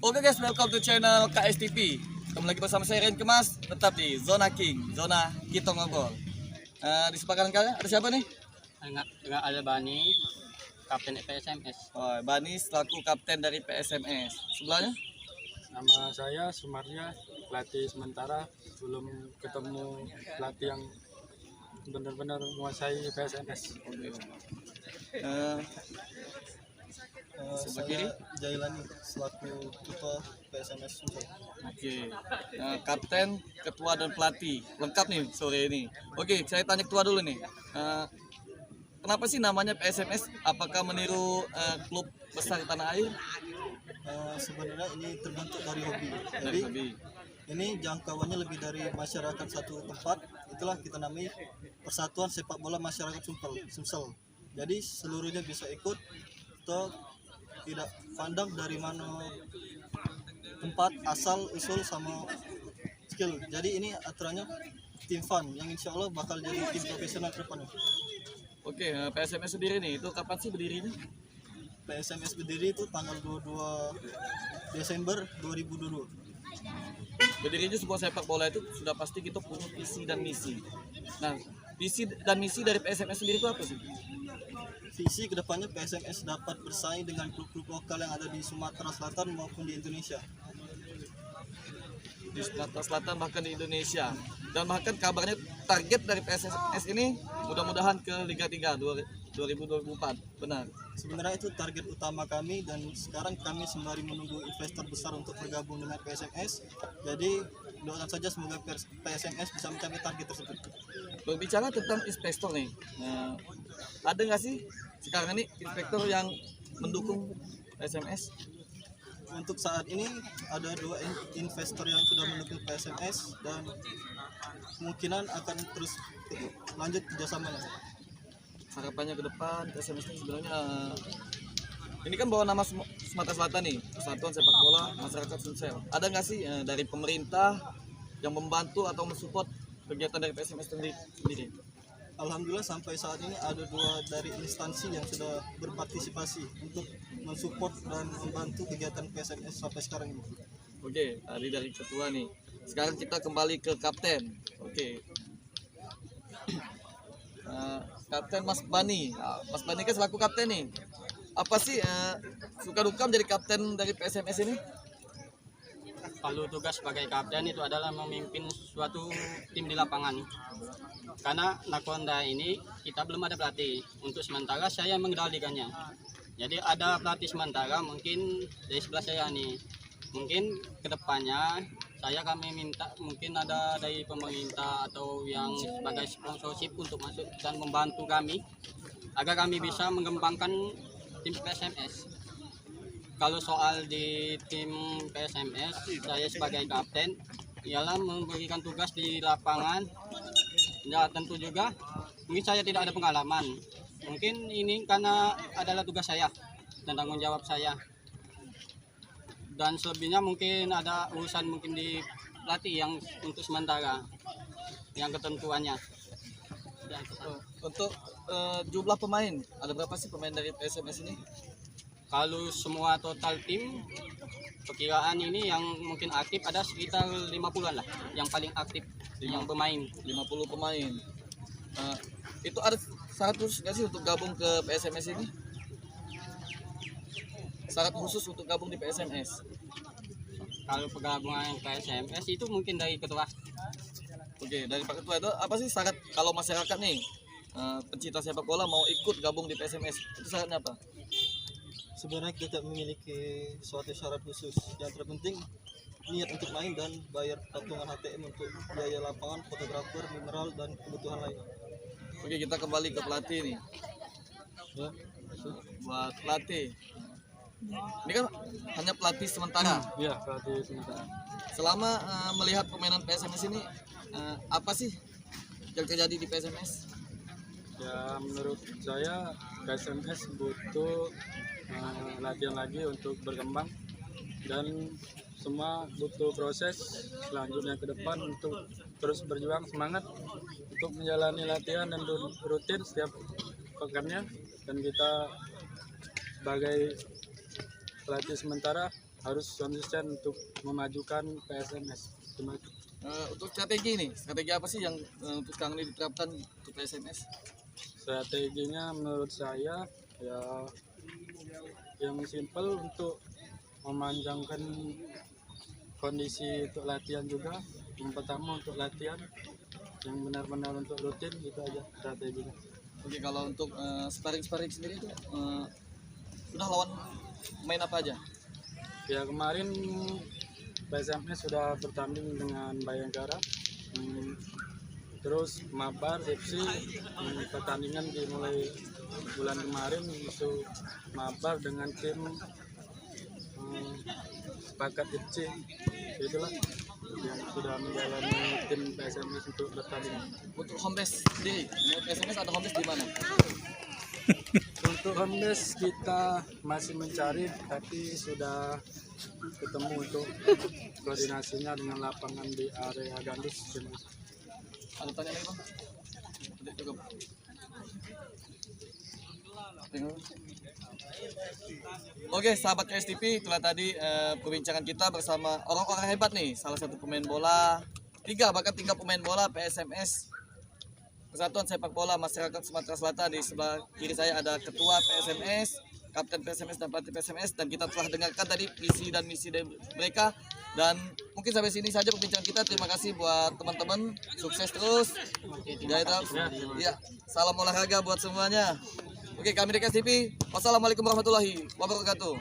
Oke guys, welcome to channel KSTV. Ketemu lagi bersama saya Ren Kemas, tetap di Zona King, Zona kita ngobrol. Di sebelah kanan kalian ada siapa nih? Enggak ada Bani, Kapten PSMS. Oh, Bani selaku kapten dari PSMS. Sebelahnya? Nama saya Sumarja, pelatih sementara. Belum ketemu pelatih yang benar-benar menguasai PSMS. Sebelah kiri? Jailani selaku ketua PSMS Sumsel. Oke. Kapten, ketua dan pelatih lengkap nih sore ini. Oke, saya tanya ketua dulu nih. Kenapa sih namanya PSMS? Apakah meniru klub besar di tanah air? Sebenarnya ini terbentuk dari hobi. Dari Jadi hobi. ini jangkauannya lebih dari masyarakat satu tempat. Itulah kita namai Persatuan Sepak Bola Masyarakat Sumsel. Jadi seluruhnya bisa ikut atau tidak pandang dari mana tempat asal usul sama skill. Jadi ini aturannya tim fun yang insya Allah bakal jadi tim profesional ke depan. Oke, PSMS sendiri nih, itu kapan sih berdirinya? PSMS berdiri itu tanggal 22 Desember 2022. Berdirinya sebuah sepak bola itu sudah pasti kita punya visi dan misi. Nah, visi dan misi dari PSMS sendiri itu apa sih? Visi kedepannya PSMS dapat bersaing dengan klub-klub lokal yang ada di Sumatera Selatan maupun di Indonesia. Di Sumatera Selatan bahkan di Indonesia. Dan bahkan kabarnya target dari PSMS ini mudah-mudahan ke Liga 3 2024. Benar. Sebenarnya itu target utama kami dan sekarang kami sembari menunggu investor besar untuk bergabung dengan PSMS. Jadi doakan saja semoga PSMS bisa mencapai target tersebut. Berbicara tentang investor nih, ada nggak sih sekarang ini investor yang mendukung PSMS? Untuk saat ini ada dua investor yang sudah mendukung PSMS dan kemungkinan akan terus lanjut kerjasamanya. Harapannya ke depan PSMS ini sebenarnya ini kan bawa nama Sumatera Selatan nih, Persatuan Sepak Bola Masyarakat Sumsel. Ada nggak sih dari pemerintah yang membantu atau mensupport kegiatan dari PSMS sendiri? Alhamdulillah sampai saat ini ada dua dari instansi yang sudah berpartisipasi untuk mensupport dan membantu kegiatan PSMS sampai sekarang ini. Oke, tadi dari ketua nih. Sekarang kita kembali ke kapten. Oke. Kapten Mas Bani. Mas Bani kan selaku kapten nih. Apa sih suka duka menjadi kapten dari PSMS ini? Kalau tugas sebagai kapten itu adalah memimpin suatu tim di lapangan. Karena Nakonda ini kita belum ada pelatih. Untuk sementara saya mengendalikannya. Jadi ada pelatih sementara mungkin dari sebelah saya nih. Mungkin kedepannya kami minta mungkin ada dari pemerintah atau yang sebagai sponsorship untuk masuk dan membantu kami agar kami bisa mengembangkan tim PSMS. Kalau soal di tim PSMS, saya sebagai kapten ialah memberikan tugas di lapangan. Ya tentu juga mungkin saya tidak ada pengalaman. Mungkin ini karena adalah tugas saya dan tanggung jawab saya. Dan selebihnya mungkin ada urusan mungkin di pelatih yang untuk sementara yang ketentuannya. Ya, Untuk jumlah pemain, ada berapa sih pemain dari PSMS ini? kalau semua total tim perkiraan ini yang mungkin aktif ada sekitar 50-an lah yang paling aktif yang pemain. 50 pemain. Itu ada syarat khusus nggak sih untuk gabung ke PSMS ini? Syarat khusus untuk gabung di PSMS? Kalau penggabungan PSMS itu mungkin dari ketua. Oke, dari Pak Ketua itu apa sih syarat kalau masyarakat nih pencinta sepak bola mau ikut gabung di PSMS? Itu syaratnya apa? Sebenarnya kita tidak memiliki suatu syarat khusus. Yang terpenting niat untuk main dan bayar patungan HTM untuk biaya lapangan, fotografer, mineral dan kebutuhan lain. Oke, kita kembali ke pelatih nih. Ya. Buat pelatih. Ini kan hanya pelatih sementara. Iya, pelatih sementara. Selama melihat permainan PSMS ini, apa sih yang terjadi di PSMS? Ya, menurut saya PSMS butuh latihan lagi untuk berkembang dan semua butuh proses selanjutnya ke depan untuk terus berjuang semangat untuk menjalani latihan dan rutin setiap pekannya, dan kita sebagai pelatih sementara harus konsisten untuk memajukan PSMS. Cuma itu. Untuk strategi nih, strategi apa sih yang untuk sekarang ini diterapkan untuk PSMS? Strateginya menurut saya ya yang simpel untuk memanjangkan kondisi untuk latihan juga. Yang pertama untuk latihan yang benar-benar untuk rutin, itu aja strateginya. Oke, kalau untuk sparring sendiri itu sudah lawan main apa aja? Ya kemarin PSMS sudah bertanding dengan Bayangkara, terus Mabar FC, pertandingan dimulai bulan kemarin itu Mabar dengan tim Sepakat FC. Itulah yang sudah menjalani tim PSMS untuk bertanding. Untuk home base sendiri, PSMS ada home base di mana? Untuk home base kita masih mencari, tapi sudah ketemu untuk koordinasinya dengan lapangan di area Gandus. Ada tanya lagi bang? Tidak cukup. Tengok. Oke, sahabat KSTP, itulah tadi perbincangan kita bersama orang-orang hebat nih. Salah satu pemain bola, bahkan 3 pemain bola PSMS, Persatuan Sepak Bola Masyarakat Sumatera Selatan. Di sebelah kiri saya ada Ketua PSMS, Kapten PSMS dan Pelatih PSMS, dan kita telah dengarkan tadi visi dan misi dari mereka. Dan mungkin sampai sini saja perbincangan kita. Terima kasih buat teman-teman, sukses terus. Ya, salam olahraga buat semuanya. Oke, kami dari KSTP. Wassalamualaikum warahmatullahi wabarakatuh.